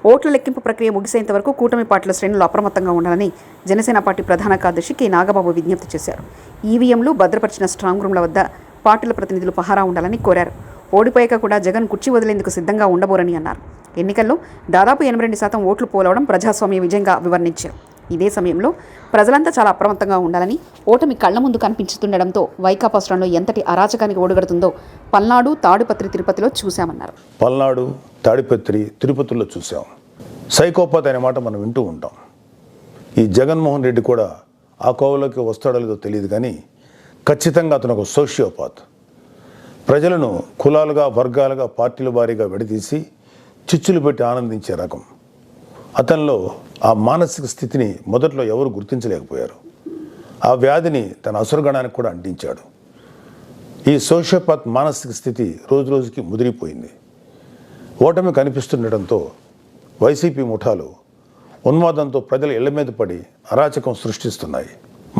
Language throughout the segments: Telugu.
ఓట్ల లెక్కింపు ప్రక్రియ ముగిసేంత వరకు కూటమి పార్టీల శ్రేణులు అప్రమత్తంగా ఉండాలని జనసేన పార్టీ ప్రధాన కార్యదర్శి కె నాగబాబు విజ్ఞప్తి చేశారు. ఈవీఎంలు భద్రపరిచిన స్ట్రాంగ్ రూమ్ల వద్ద పార్టీల ప్రతినిధులు పహారా ఉండాలని కోరారు. ఓడిపోయాక కూడా జగన్ కుర్చీ వదిలేందుకు సిద్ధంగా ఉండబోరని అన్నారు. ఎన్నికల్లో దాదాపు 82% ఓట్లు పోలవడం ప్రజాస్వామ్య విజయంగా వివరించారు. ఇదే సమయంలో ప్రజలంతా చాలా అప్రమత్తంగా ఉండాలని, ఓటమి కళ్ల ముందు కనిపించుతుండడంతో వైకాపా శ్రేణులో ఎంతటి అరాచకానికి ఓడుగడుతుందో పల్నాడు, తాడిపత్రి, తిరుపతిలో చూశామన్నారు. పల్నాడు, తాడిపత్రి, తిరుపతిలో చూసాం. సైకోపాత్ అనే మాట మనం వింటూ ఉంటాం. ఈ జగన్మోహన్ రెడ్డి కూడా ఆ కోవలోకి వస్తాడో లేదో తెలియదు, కానీ ఖచ్చితంగా అతను ఒక సోషియోపాత్. ప్రజలను కులాలుగా, వర్గాలుగా, పార్టీల వారీగా విడదీసి చిచ్చులు పెట్టి ఆనందించే రకం. అతనిలో ఆ మానసిక స్థితిని మొదట్లో ఎవరు గుర్తించలేకపోయారు. ఆ వ్యాధిని తన అసురగణానికి కూడా అంటించాడు. ఈ సోషియోపాత్ మానసిక స్థితి రోజు రోజుకి ముదిరిపోయింది. ఓటమి కనిపిస్తుండటంతో వైసీపీ ముఠాలు ఉన్మాదంతో ప్రజల ఇళ్ల మీద పడి అరాచకం సృష్టిస్తున్నాయి.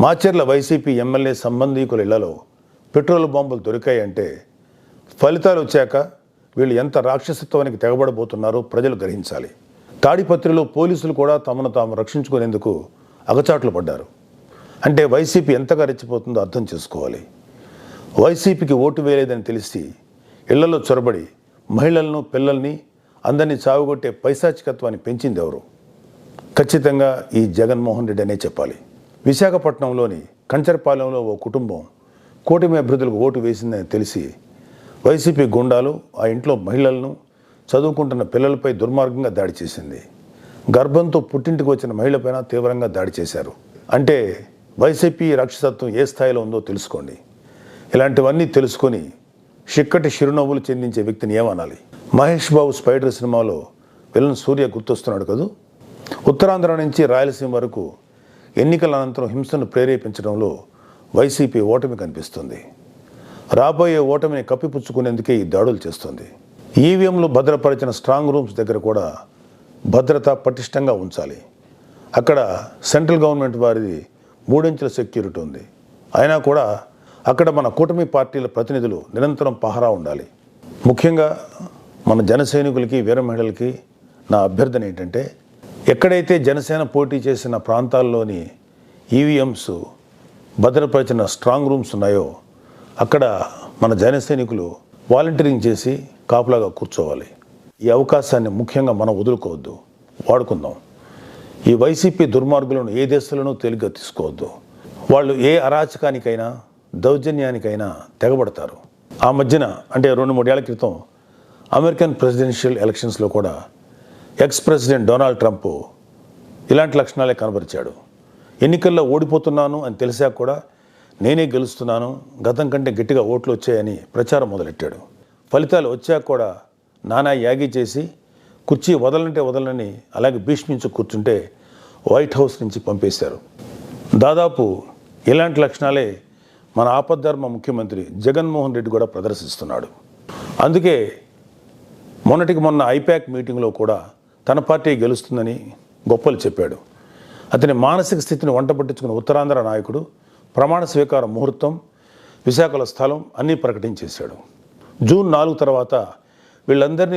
మాచర్ల వైసీపీ ఎమ్మెల్యే సంబంధీకుల ఇళ్లలో పెట్రోల్ బాంబులు దొరికాయంటే ఫలితాలు వచ్చాక వీళ్ళు ఎంత రాక్షసత్వానికి తెగబడబోతున్నారో ప్రజలు గ్రహించాలి. తాడిపత్రిలో పోలీసులు కూడా తమను తాము రక్షించుకునేందుకు అగచాట్లు పడ్డారు. అంటే వైసీపీ ఎంతగా రెచ్చిపోతుందో అర్థం చేసుకోవాలి. వైసీపీకి ఓటు వేయలేదని తెలిసి ఇళ్లలో చొరబడి మహిళలను, పిల్లల్ని అందరినీ చావుగొట్టే పైశాచికత్వాన్ని పెంచింది ఎవరు? ఖచ్చితంగా ఈ జగన్మోహన్ రెడ్డి అనే చెప్పాలి. విశాఖపట్నంలోని కంచరపాలెంలో ఓ కుటుంబం కూటమి అభ్యర్థులకు ఓటు వేసిందని తెలిసి వైసీపీ గుండాలు ఆ ఇంట్లో మహిళలను, చదువుకుంటున్న పిల్లలపై దుర్మార్గంగా దాడి చేసింది. గర్భంతో పుట్టింటికి వచ్చిన మహిళపైన తీవ్రంగా దాడి చేశారు. అంటే వైసీపీ రాక్షసత్వం ఏ స్థాయిలో ఉందో తెలుసుకోండి. ఇలాంటివన్నీ తెలుసుకొని చిక్కటి చిరునవ్వులు చెందించే వ్యక్తిని ఏమనాలి? మహేష్ బాబు స్పైడర్ సినిమాలో విలన్ సూర్య గుర్తొస్తున్నాడు కదూ. ఉత్తరాంధ్ర నుంచి రాయలసీమ వరకు ఎన్నికల అనంతరం హింసను ప్రేరేపించడంలో వైసీపీ ఓటమి కనిపిస్తుంది. రాబోయే ఓటమిని కప్పిపుచ్చుకునేందుకే ఈ దాడులు చేస్తుంది. ఈవీఎంలు భద్రపరిచిన స్ట్రాంగ్ రూమ్స్ దగ్గర కూడా భద్రత పటిష్టంగా ఉంచాలి. అక్కడ సెంట్రల్ గవర్నమెంట్ వారిది 3 అంచెల సెక్యూరిటీ ఉంది. అయినా కూడా అక్కడ మన కూటమి పార్టీల ప్రతినిధులు నిరంతరం పహరా ఉండాలి. ముఖ్యంగా మన జన సైనికులకి, వీర మహిళలకి నా అభ్యర్థన ఏంటంటే, ఎక్కడైతే జనసేన పోటీ చేసిన ప్రాంతాల్లోని ఈవీఎంస్ భద్రపరిచిన స్ట్రాంగ్ రూమ్స్ ఉన్నాయో అక్కడ మన జన సైనికులు వాలంటీరింగ్ చేసి కాపులాగా కూర్చోవాలి. ఈ అవకాశాన్ని ముఖ్యంగా మనం వదులుకోవద్దు, వాడుకుందాం. ఈ వైసీపీ దుర్మార్గులను ఏ దేశంలోనూ తేలిగ్గా తీసుకోవద్దు. వాళ్ళు ఏ అరాచకానికైనా, దౌర్జన్యానికైనా తెగబడతారు. ఆ మధ్యన అంటే 2-3 ఏళ్ల క్రితం అమెరికన్ ప్రెసిడెన్షియల్ ఎలక్షన్స్లో కూడా ఎక్స్ ప్రెసిడెంట్ డొనాల్డ్ ట్రంప్ ఇలాంటి లక్షణాలే కనబరిచాడు. ఎన్నికల్లో ఓడిపోతున్నాను అని తెలిసాక కూడా నేనే గెలుస్తున్నాను, గతం కంటే గట్టిగా ఓట్లు వచ్చాయని ప్రచారం మొదలెట్టాడు. ఫలితాలు వచ్చాక కూడా నానా యాగి చేసి కుర్చీ వదలంటే వదలని అలాగే భీష్మించి కూర్చుంటే వైట్ హౌస్ నుంచి పంపేశారు. దాదాపు ఇలాంటి లక్షణాలే మన ఆపద్ధర్మ ముఖ్యమంత్రి జగన్మోహన్ రెడ్డి కూడా ప్రదర్శిస్తున్నాడు. అందుకే మొన్నటికి మొన్న ఐపాక్ మీటింగ్లో కూడా తన పార్టీ గెలుస్తుందని గొప్పలు చెప్పాడు. అతని మానసిక స్థితిని వంట పట్టించుకున్న ఉత్తరాంధ్ర నాయకుడు ప్రమాణ స్వీకార ముహూర్తం, విశాఖల స్థలం అన్నీ ప్రకటించేశాడు. జూన్ 4 తర్వాత వీళ్ళందరినీ